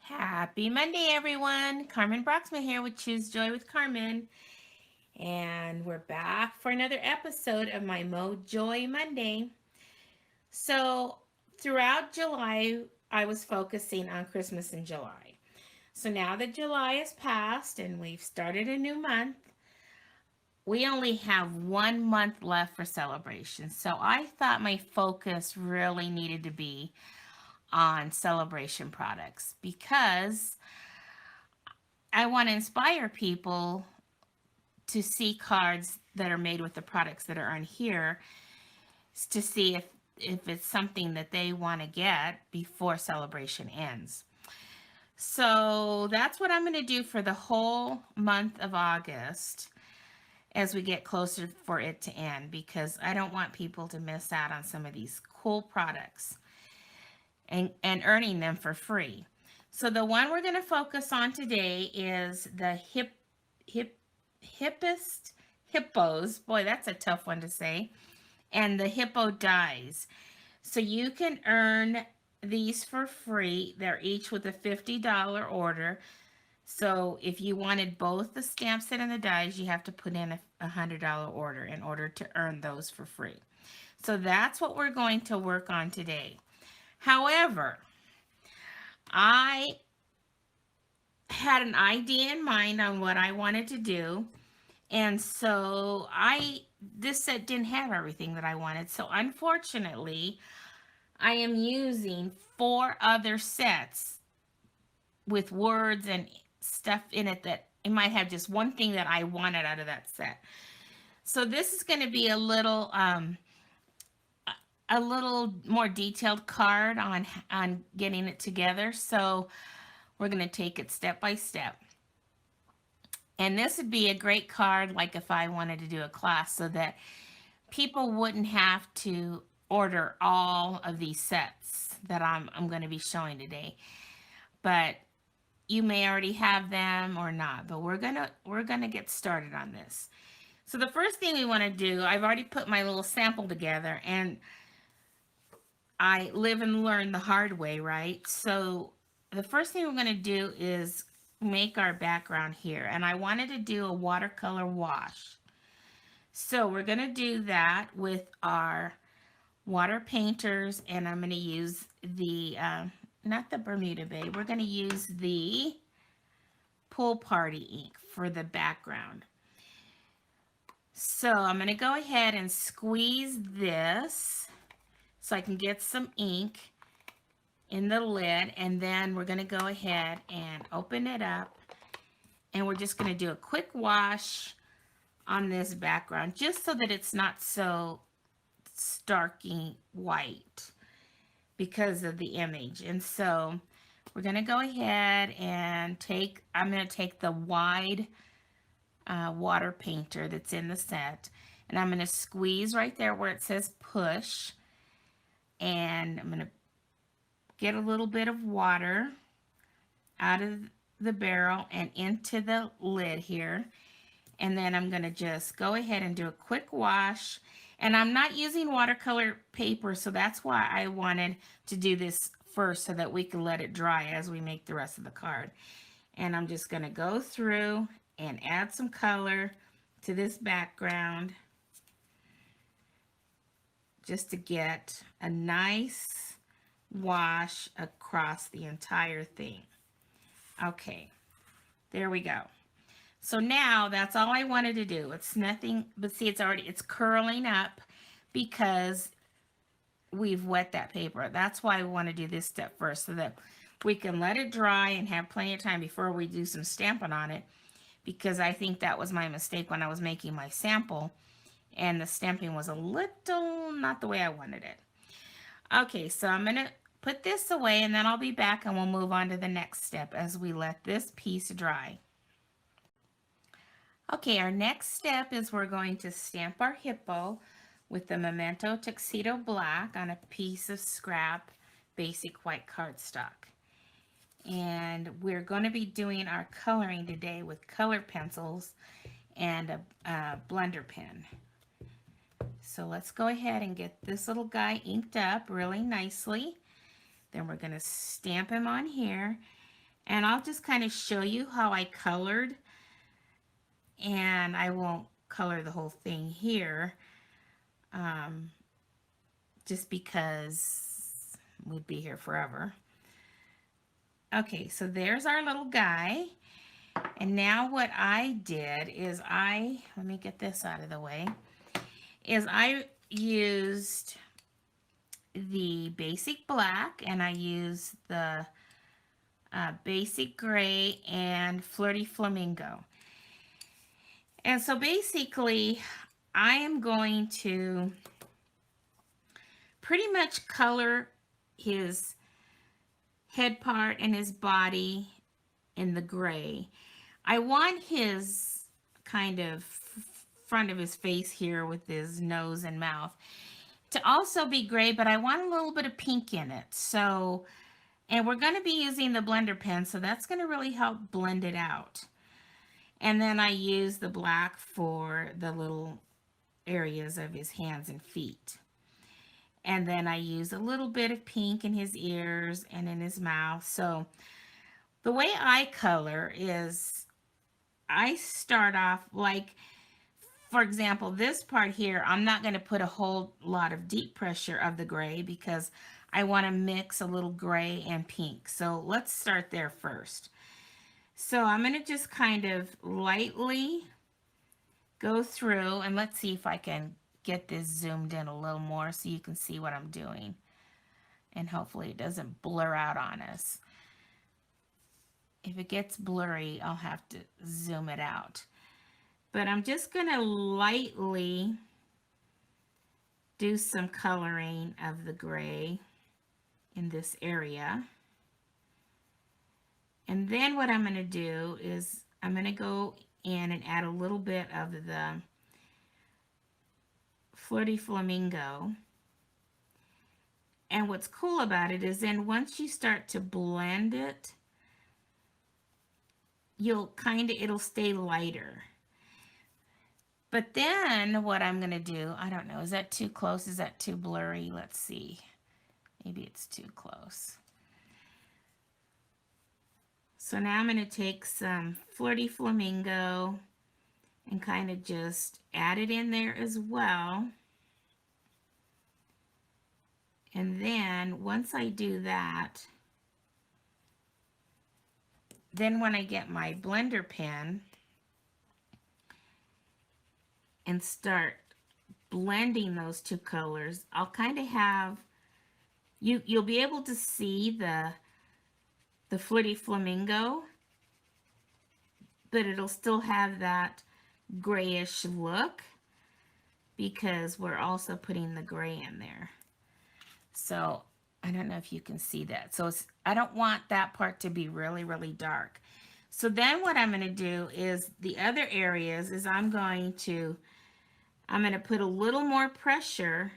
Happy Monday, everyone. Carmen Broxman here with Choose Joy with Carmen. And we're back for another episode of my Mo Joy Monday. So, throughout July, I was focusing on Christmas in July. So, now that July is past and we've started a new month, we only have 1 month left for celebration. So, I thought my focus really needed to be on celebration products because I want to inspire people to see cards that are made with the products that are on here to see if it's something that they want to get before celebration ends. So that's what I'm going to do for the whole month of August as we get closer for it to end because I don't want people to miss out on some of these cool products and earning them for free. So the one we're going to focus on today is the hip hippest hippos. Boy, that's a tough one to say. And the hippo dies. So you can earn these for free. They're each with a $50 order. So if you wanted both the stamp set and the dies, you have to put in a $100 order in order to earn those for free. So that's what we're going to work on today. However, I had an idea in mind on what I wanted to do. And so this set didn't have everything that I wanted. So unfortunately, I am using 4 other sets with words and stuff in it that it might have just one thing that I wanted out of that set. So this is going to be a little more detailed card on getting it together. So we're going to take it step by step. And this would be a great card like if I wanted to do a class so that people wouldn't have to order all of these sets that I'm going to be showing today. But you may already have them or not, but we're going to get started on this. So the first thing we want to do, I've already put my little sample together and I live and learn the hard way, right? So the first thing we're going to do is make our background here. And I wanted to do a watercolor wash. So we're going to do that with our water painters. And I'm going to use the, not the Bermuda Bay, we're going to use the Pool Party ink for the background. So I'm going to go ahead and squeeze this so I can get some ink in the lid, and then we're going to go ahead and open it up, and we're just going to do a quick wash on this background just so that it's not so starky white because of the image. And so we're going to go ahead and I'm going to take the wide water painter that's in the set, and I'm going to squeeze right there where it says push, and I'm going to get a little bit of water out of the barrel and into the lid here. And then I'm going to just go ahead and do a quick wash. And I'm not using watercolor paper, so that's why I wanted to do this first so that we can let it dry as we make the rest of the card. And I'm just going to go through and add some color to this background just to get a nice wash across the entire thing. Okay, there we go. So now that's all I wanted to do. It's nothing, but see, it's curling up because we've wet that paper. That's why I want to do this step first so that we can let it dry and have plenty of time before we do some stamping on it, because I think that was my mistake when I was making my sample and the stamping was a little not the way I wanted it. Okay, so I'm going to put this away and then I'll be back and we'll move on to the next step as we let this piece dry. Okay, our next step is we're going to stamp our hippo with the Memento Tuxedo Black on a piece of scrap basic white cardstock. And we're going to be doing our coloring today with color pencils and a blender pen. So let's go ahead and get this little guy inked up really nicely. Then we're going to stamp him on here. And I'll just kind of show you how I colored, and I won't color the whole thing here, um, just because we'd be here forever. Okay, so there's our little guy. And now what I did is let me get this out of the way, is I used the basic black, and I used the basic gray and flirty flamingo. And so basically, I am going to pretty much color his head part and his body in the gray. I want his kind of front of his face here with his nose and mouth to also be gray, but I want a little bit of pink in it. So, and we're going to be using the blender pen, so that's going to really help blend it out. And then I use the black for the little areas of his hands and feet. And then I use a little bit of pink in his ears and in his mouth. So the way I color is I start off like, for example, this part here, I'm not going to put a whole lot of deep pressure of the gray because I want to mix a little gray and pink. So let's start there first. So I'm going to just kind of lightly go through, and let's see if I can get this zoomed in a little more so you can see what I'm doing. And hopefully it doesn't blur out on us. If it gets blurry, I'll have to zoom it out. But I'm just going to lightly do some coloring of the gray in this area. And then what I'm going to do is I'm going to go in and add a little bit of the flirty flamingo. And what's cool about it is then once you start to blend it, it'll stay lighter. But then what I'm going to do, I don't know, is that too close? Is that too blurry? Let's see. Maybe it's too close. So now I'm going to take some flirty flamingo and kind of just add it in there as well. And then once I do that, then when I get my blender pen and start blending those two colors, I'll kind of have, you'll be able to see the flirty flamingo, but it'll still have that grayish look because we're also putting the gray in there. So I don't know if you can see that. So I don't want that part to be really, really dark. So then what I'm going to do is the other areas is I'm going to put a little more pressure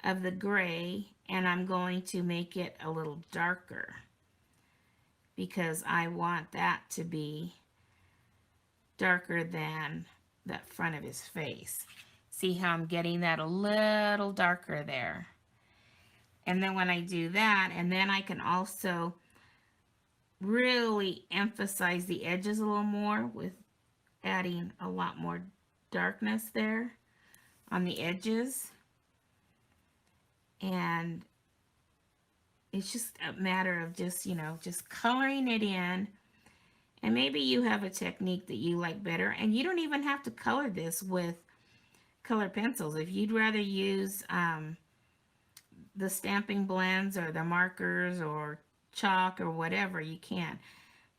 of the gray, and I'm going to make it a little darker because I want that to be darker than that front of his face. See how I'm getting that a little darker there? And then when I do that, and then I can also really emphasize the edges a little more with adding a lot more darkness there on the edges. And it's just a matter of just, just coloring it in. And maybe you have a technique that you like better, and you don't even have to color this with color pencils. If you'd rather use the stamping blends or the markers or chalk or whatever, you can.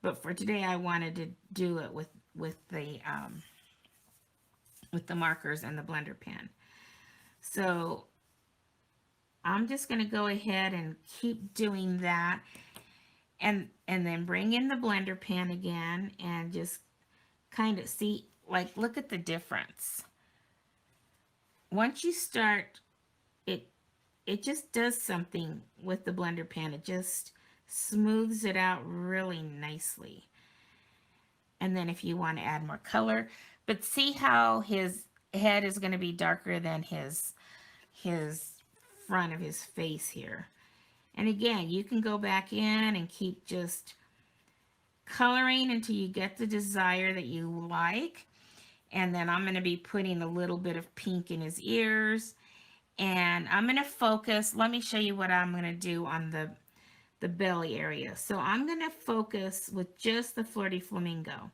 But for today, I wanted to do it with the markers and the blender pen. So I'm just going to go ahead and keep doing that, and then bring in the blender pen again and just kind of see, like, look at the difference. Once you start, it just does something with the blender pen. It just smooths it out really nicely. And then if you want to add more color, but see how his head is going to be darker than his front of his face here. And again, you can go back in and keep just coloring until you get the desire that you like. And then I'm going to be putting a little bit of pink in his ears. And I'm going to focus. Let me show you what I'm going to do on the belly area. So I'm going to focus with just the Flirty Flamingo.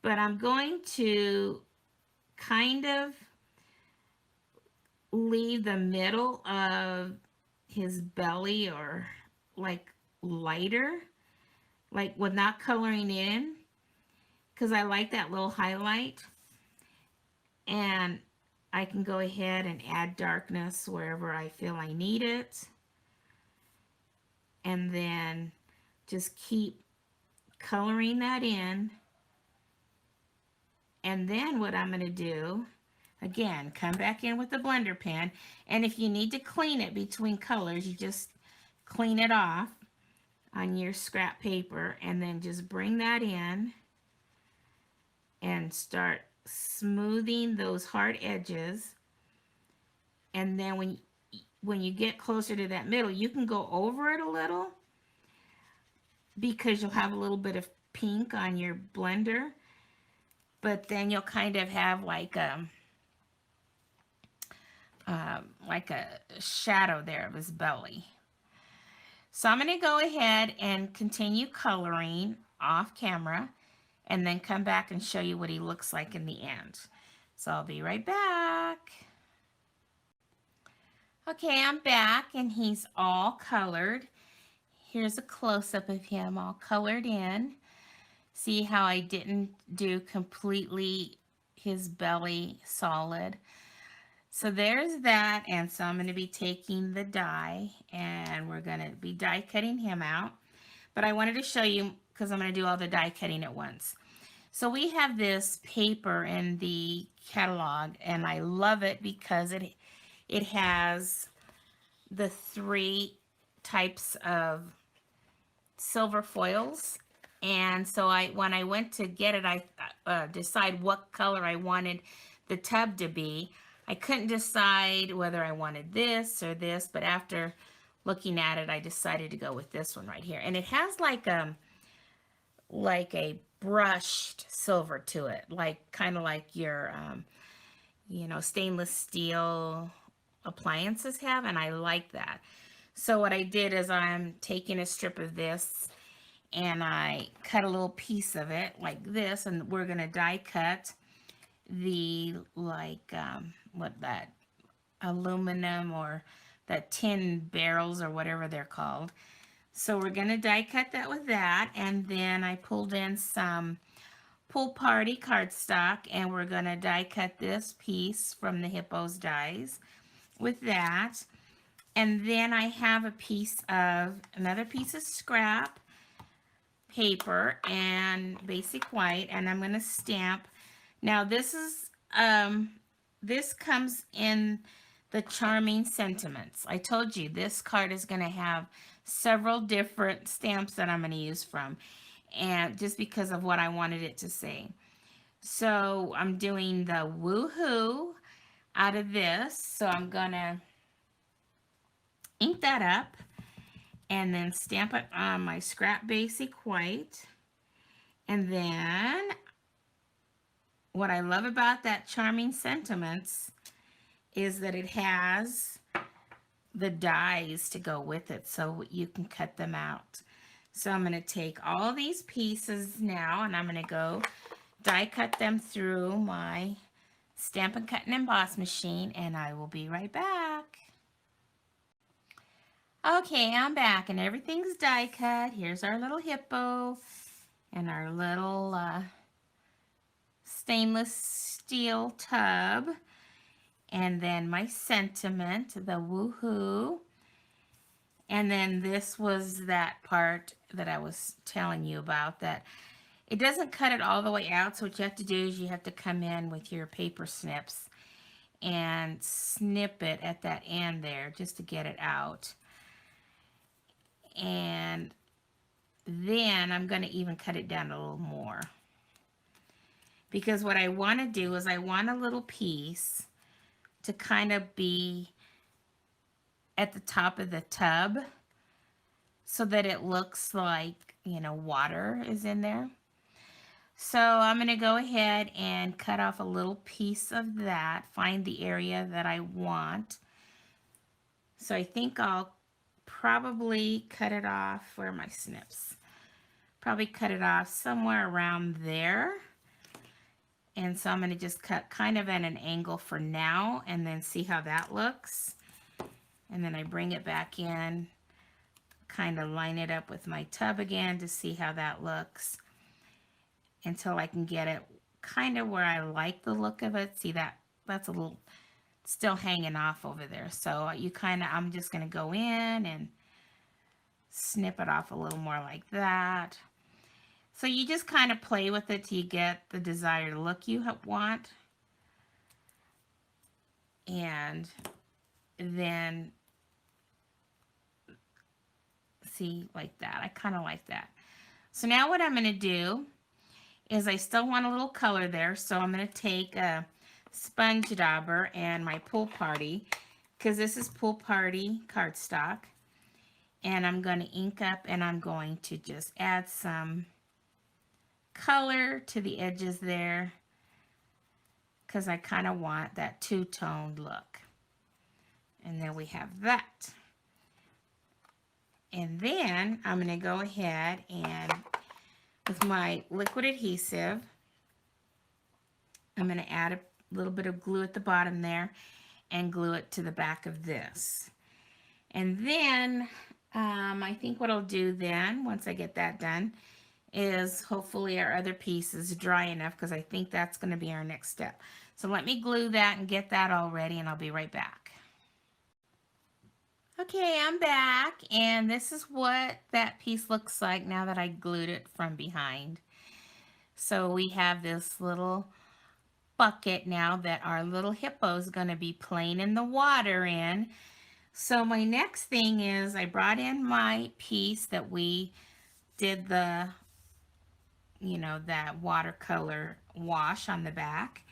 But I'm going to kind of leave the middle of his belly or like lighter, like with not coloring in, because I like that little highlight. And I can go ahead and add darkness wherever I feel I need it. And then just keep coloring that in. And then what I'm going to do, again, come back in with the blender pen. And if you need to clean it between colors, you just clean it off on your scrap paper and then just bring that in and start smoothing those hard edges. And then when you get closer to that middle, you can go over it a little because you'll have a little bit of pink on your blender, but then you'll kind of have like a shadow there of his belly. So I'm going to go ahead and continue coloring off camera and then come back and show you what he looks like in the end. So I'll be right back. Okay, I'm back and he's all colored. Here's a close-up of him all colored in. See how I didn't do completely his belly solid. So there's that, and so I'm going to be taking the die and we're going to be die cutting him out. But I wanted to show you because I'm going to do all the die cutting at once. So we have this paper in the catalog and I love it because it has the 3 types of silver foils. And so when I went to get it, I decide what color I wanted the tub to be. I couldn't decide whether I wanted this or this, but after looking at it, I decided to go with this one right here. And it has like a brushed silver to it, like kind of like your stainless steel appliances have, and I like that. So what I did is I'm taking a strip of this and I cut a little piece of it like this, and we're going to die cut the what that aluminum or that tin barrels or whatever they're called. So we're going to die cut that with that, and then I pulled in some Pool Party cardstock and we're going to die cut this piece from the Hippo's dies with that. And then I have another piece of scrap paper and basic white, and I'm going to stamp. Now this comes in the Charming Sentiments. I told you this card is going to have several different stamps that I'm going to use from, and just because of what I wanted it to say. So I'm doing the woohoo out of this. So I'm going to ink that up and then stamp it on my scrap basic white. And then what I love about that Charming Sentiments is that it has the dies to go with it so you can cut them out. So I'm going to take all these pieces now and I'm going to go die cut them through my Stampin' Cut and Emboss machine, and I will be right back. Okay, I'm back and everything's die cut. Here's our little hippo and our little stainless steel tub. And then my sentiment, the woohoo. And then this was that part that I was telling you about, that it doesn't cut it all the way out. So what you have to do is you have to come in with your paper snips and snip it at that end there just to get it out. And then I'm going to even cut it down a little more. Because what I want to do is I want a little piece to kind of be at the top of the tub. so that it looks like, water is in there. So I'm going to go ahead and cut off a little piece of that, find the area that I want. So I think I'll probably cut it off. Where are my snips? Probably cut it off somewhere around there. And so I'm going to just cut kind of at an angle for now and then see how that looks. And then I bring it back in, kind of line it up with my tub again to see how that looks until I can get it kind of where I like the look of it. See that? That's a little still hanging off over there. So I'm just going to go in and snip it off a little more like that. So you just kind of play with it till you get the desired look you want. And then, see, like that. I kind of like that. So now what I'm going to do is I still want a little color there. So I'm going to take a sponge dauber and my Pool Party, because this is Pool Party cardstock. And I'm going to ink up and I'm going to just add some color to the edges there because I kind of want that two-toned look. And then we have that. And then I'm going to go ahead and with my liquid adhesive, I'm going to add a little bit of glue at the bottom there and glue it to the back of this. And then I think what I'll do then, once I get that done, is hopefully our other piece is dry enough because I think that's going to be our next step. So let me glue that and get that all ready and I'll be right back. Okay, I'm back and this is what that piece looks like now that I glued it from behind. So we have this little bucket now that our little hippo is going to be playing in the water in. So my next thing is I brought in my piece that we did the that watercolor wash on the back.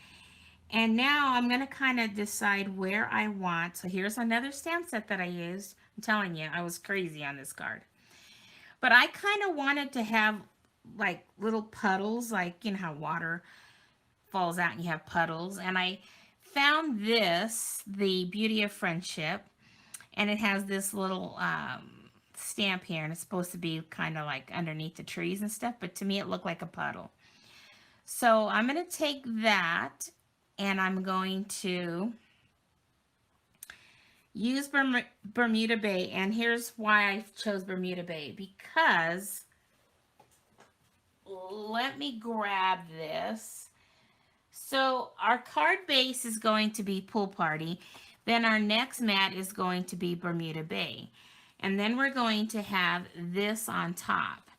And now I'm going to kind of decide where I want. So here's another stamp set that I used. I'm telling you, I was crazy on this card. But I kind of wanted to have like little puddles, like how water falls out and you have puddles. And I found this, the Beauty of Friendship, and it has this little stamp here, and it's supposed to be kind of like underneath the trees and stuff, but to me it looked like a puddle. So I'm going to take that and I'm going to use Bermuda Bay. And here's why I chose Bermuda Bay, because let me grab this. So our card base is going to be Pool Party. Then our next mat is going to be Bermuda Bay. And then we're going to have this on top.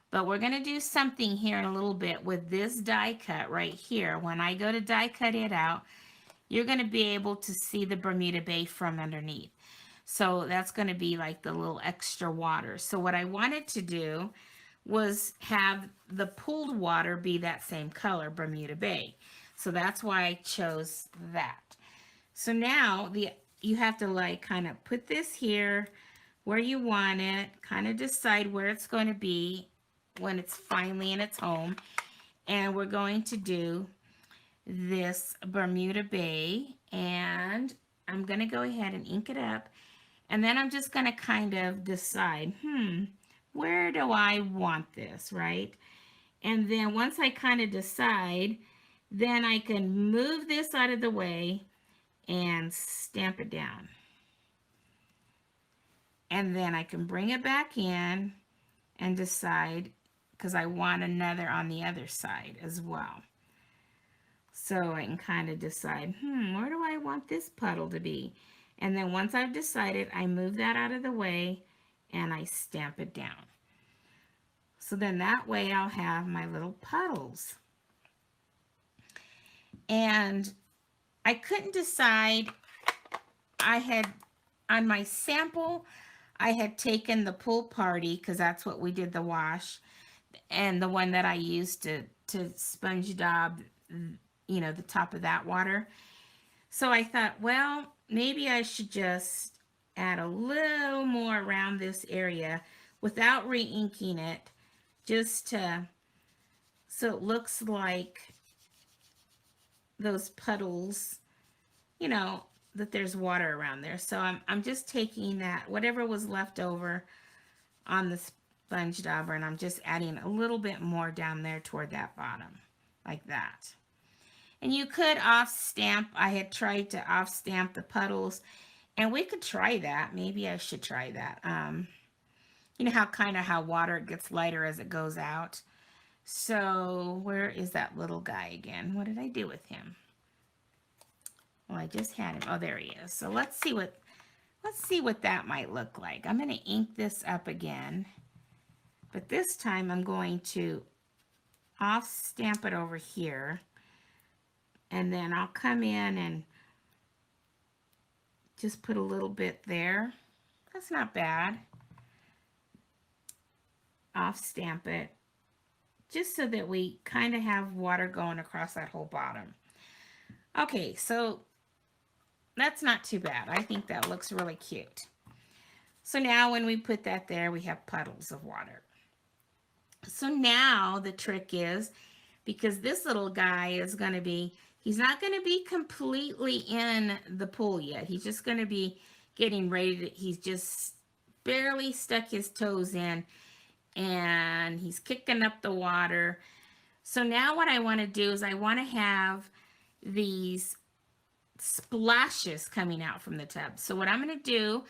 But we're going to do something here in a little bit with this die cut right here. When I go to die cut it out, you're going to be able to see the Bermuda Bay from underneath. So that's going to be like the little extra water. So what I wanted to do was have the pooled water be that same color, Bermuda Bay. So that's why I chose that. So now you have to like kind of put this here where you want it, kind of decide where it's going to be when it's finally in its home. And we're going to do this Bermuda Bay, and I'm going to go ahead and ink it up. And then I'm just going to kind of decide, where do I want this, right? And then once I kind of decide, then I can move this out of the way and stamp it down. And then I can bring it back in and decide, because I want another on the other side as well. So I can kind of decide, where do I want this puddle to be? And then once I've decided, I move that out of the way and I stamp it down. So then that way I'll have my little puddles. And I couldn't decide. I had, on my sample, I had taken the Pool Party, because that's what we did the wash, and the one that I used to sponge daub, the top of that water. So I thought, well, maybe I should just add a little more around this area without re-inking it, just to, so it looks like those puddles, you know, that there's water around there. So I'm just taking that, whatever was left over on the sponge dauber, and I'm just adding a little bit more down there toward that bottom, like that. And you could off stamp. I had tried to off stamp the puddles, and we could try that. Maybe I should try that. You know how kind of how water gets lighter as it goes out. So where is that little guy again? What did I do with him? Well, I just had him. Oh, there he is. So let's see what that might look like. I'm going to ink this up again, but this time I'm going to off stamp it over here, and then I'll come in and just put a little bit there. That's not bad. Off stamp it, just so that we kind of have water going across that whole bottom. Okay, so that's not too bad. I think that looks really cute. So now when we put that there, we have puddles of water. So now the trick is, because this little guy is going to be, he's not going to be completely in the pool yet. He's just going to be getting ready to, he's just barely stuck his toes in, and he's kicking up the water. So now what I want to do is I want to have these splashes coming out from the tub. So what I'm going to do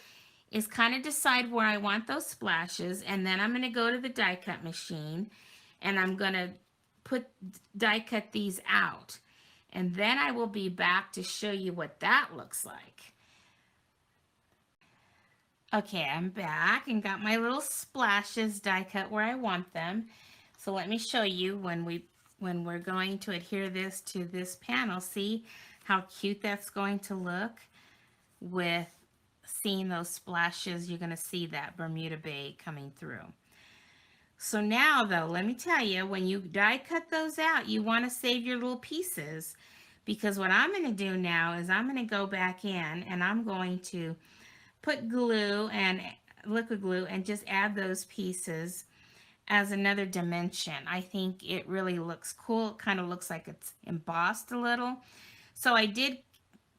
is kind of decide where I want those splashes, and then I'm going to go to the die cut machine, and I'm going to die cut these out, and then I will be back to show you what that looks like. Okay, I'm back and got my little splashes die cut where I want them. So let me show you when we're going to adhere this to this panel. See how cute that's going to look with seeing those splashes. You're going to see that Bermuda Bay coming through. So now though, let me tell you, when you die cut those out, you want to save your little pieces, because what I'm going to do now is I'm going to go back in and I'm going to put glue and liquid glue and just add those pieces as another dimension. I think it really looks cool. It kind of looks like it's embossed a little. So I did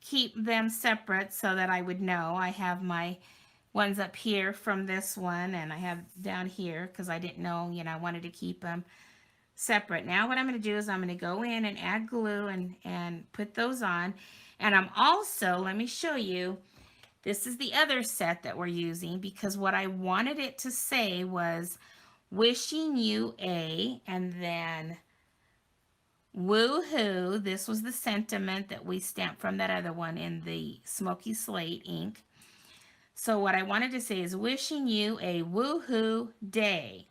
keep them separate so that I would know. I have my ones up here from this one, and I have down here because I didn't know, you know, I wanted to keep them separate. Now what I'm going to do is I'm going to go in and add glue and put those on. And I'm also, let me show you, this is the other set that we're using, because what I wanted it to say was wishing you a, and then woohoo. This was the sentiment that we stamped from that other one in the smoky slate ink. So what I wanted to say is wishing you a woohoo day.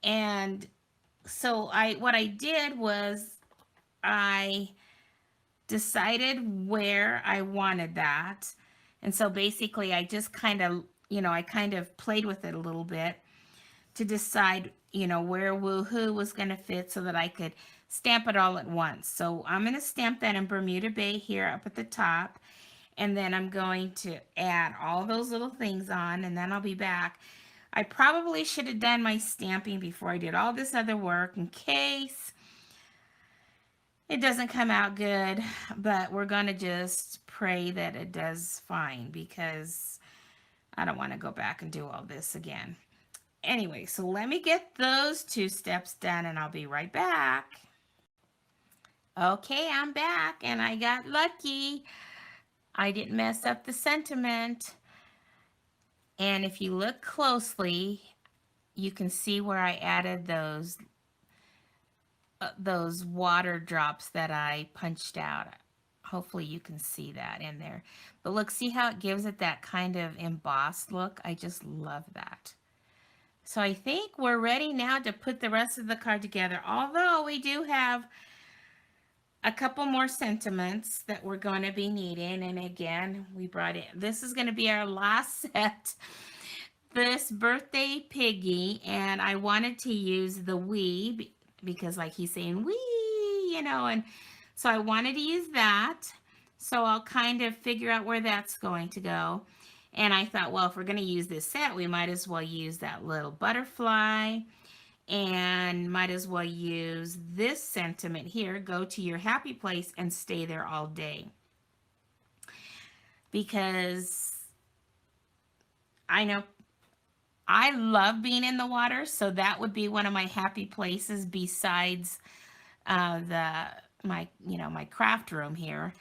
And so what I did was I decided where I wanted that. And so basically I just kind of, you know, I kind of played with it a little bit to decide, you know, where woohoo was going to fit so that I could stamp it all at once. So I'm going to stamp that in Bermuda Bay here up at the top. And then I'm going to add all those little things on, and then I'll be back. I probably should have done my stamping before I did all this other work in case it doesn't come out good, but we're going to just pray that it does fine, because I don't want to go back and do all this again. Anyway, so let me get those two steps done and I'll be right back. Okay, I'm back and I got lucky. I didn't mess up the sentiment. And if you look closely, you can see where I added those water drops that I punched out. Hopefully you can see that in there. But look, see how it gives it that kind of embossed look? I just love that. So I think we're ready now to put the rest of the card together. Although we do have a couple more sentiments that we're going to be needing. And again, we brought in, this is going to be our last set. This birthday piggy. And I wanted to use the we, because like he's saying we, you know, and so I wanted to use that. So I'll kind of figure out where that's going to go. And I thought, well, if we're going to use this set, we might as well use that little butterfly, and might as well use this sentiment here, go to your happy place and stay there all day. Because I know I love being in the water, so that would be one of my happy places besides my craft room here.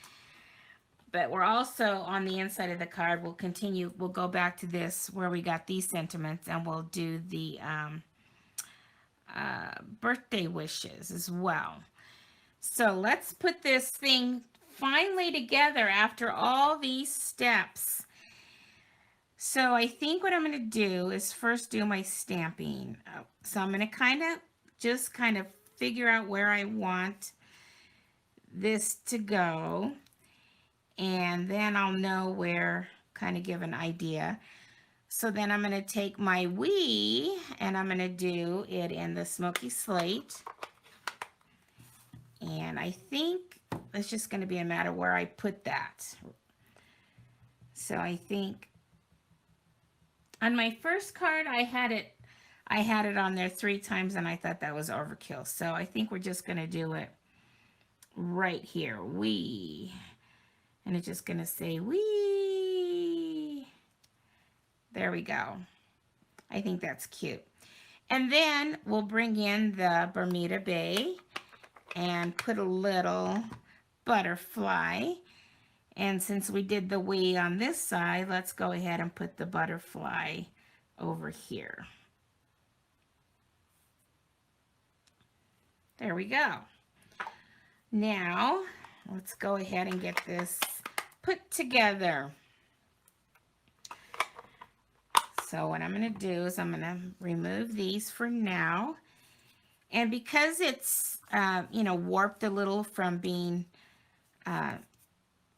But we're also on the inside of the card. We'll go back to this where we got these sentiments, and we'll do the birthday wishes as well. So let's put this thing finally together after all these steps. So I think what I'm going to do is first do my stamping. So I'm going to just kind of figure out where I want this to go. And then I'll know where, kind of give an idea. So then I'm going to take my we, and I'm going to do it in the smoky slate. And I think it's just going to be a matter where I put that. So I think on my first card, I had it on there 3 times, and I thought that was overkill. So I think we're just going to do it right here. We. And it's just going to say we. There we go. I think that's cute. And then we'll bring in the Bermuda Bay and put a little butterfly. And since we did the we on this side, let's go ahead and put the butterfly over here. There we go. Now, let's go ahead and get this put together. So what I'm going to do is I'm going to remove these for now. And because it's, warped a little from being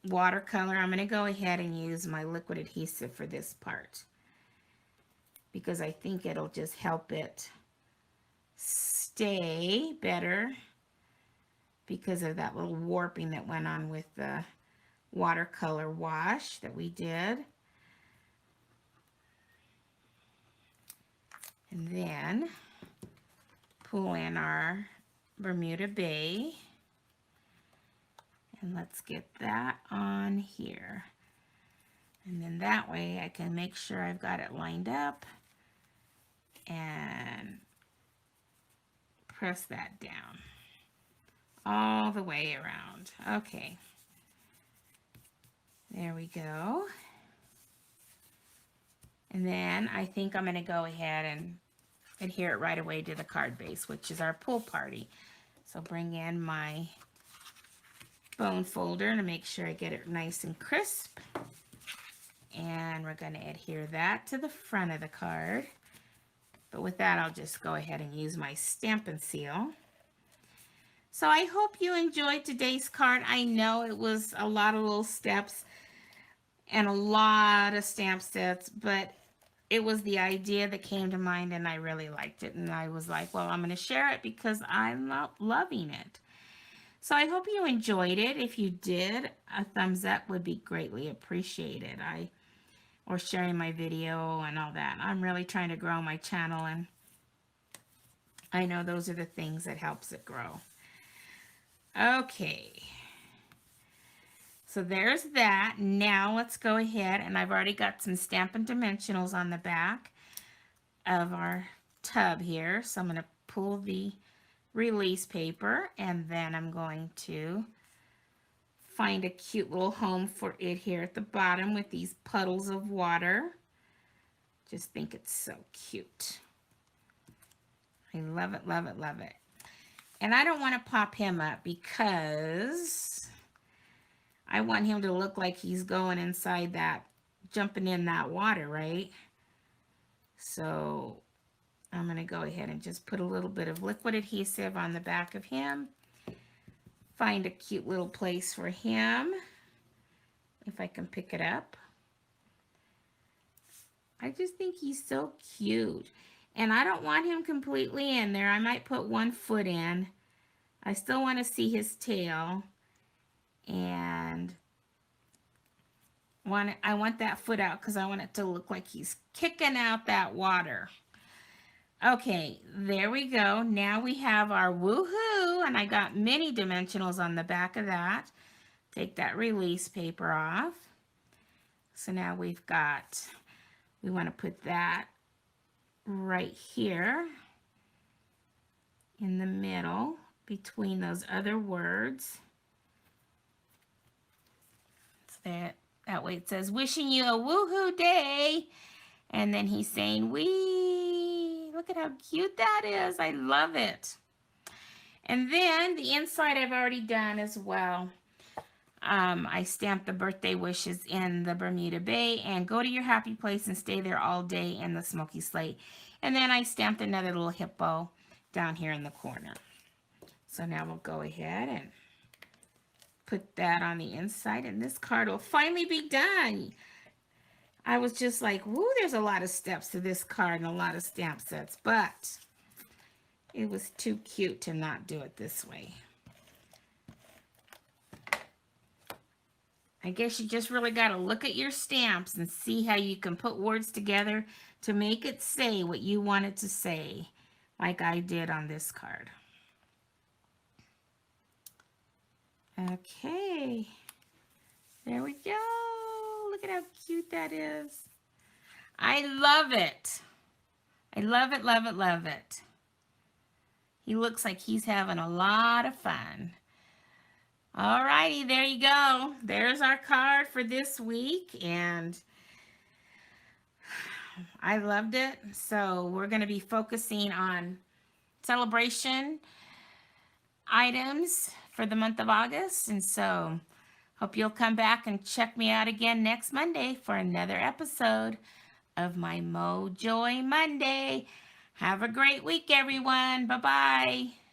watercolor, I'm going to go ahead and use my liquid adhesive for this part, because I think it'll just help it stay better because of that little warping that went on with the watercolor wash that we did. And then pull in our Bermuda Bay. And let's get that on here. And then that way I can make sure I've got it lined up and press that down all the way around. Okay. There we go. And then I think I'm going to go ahead and adhere it right away to the card base, which is our pool party. So bring in my bone folder to make sure I get it nice and crisp. And we're going to adhere that to the front of the card. But with that, I'll just go ahead and use my Stampin' Seal. So I hope you enjoyed today's card. I know it was a lot of little steps and a lot of stamp sets, but it was the idea that came to mind, and I really liked it. And I was like, well, I'm going to share it because I'm loving it. So I hope you enjoyed it. If you did, a thumbs up would be greatly appreciated. Or sharing my video and all that. I'm really trying to grow my channel, and I know those are the things that helps it grow. Okay. So there's that. Now let's go ahead, and I've already got some Stampin' Dimensionals on the back of our tub here. So I'm going to pull the release paper, and then I'm going to find a cute little home for it here at the bottom with these puddles of water. Just think it's so cute. I love it, love it, love it. And I don't want to pop him up because I want him to look like he's going inside that, jumping in that water, right? So I'm going to go ahead and just put a little bit of liquid adhesive on the back of him. Find a cute little place for him, if I can pick it up. I just think he's so cute. And I don't want him completely in there. I might put one foot in. I still want to see his tail. And I want that foot out because I want it to look like he's kicking out that water. Okay, there we go. Now we have our woohoo, and I got mini dimensionals on the back of that. Take that release paper off. So now we want to put that right here in the middle between those other words. So that way it says, wishing you a woohoo day. And then he's saying, wee. Look at how cute that is. I love it. And then the inside I've already done as well. I stamped the birthday wishes in the Bermuda Bay and go to your happy place and stay there all day in the Smoky Slate. And then I stamped another little hippo down here in the corner. So now we'll go ahead and put that on the inside, and this card will finally be done. I was just like, woo, there's a lot of steps to this card and a lot of stamp sets, but it was too cute to not do it this way. I guess you just really got to look at your stamps and see how you can put words together to make it say what you want it to say, like I did on this card. Okay, there we go. Look at how cute that is. I love it. I love it, love it, love it. He looks like he's having a lot of fun. All righty, there you go. There's our card for this week, and I loved it. So we're going to be focusing on celebration items for the month of August, and so hope you'll come back and check me out again next Monday for another episode of my Mo Joy Monday. Have a great week, everyone. Bye-bye.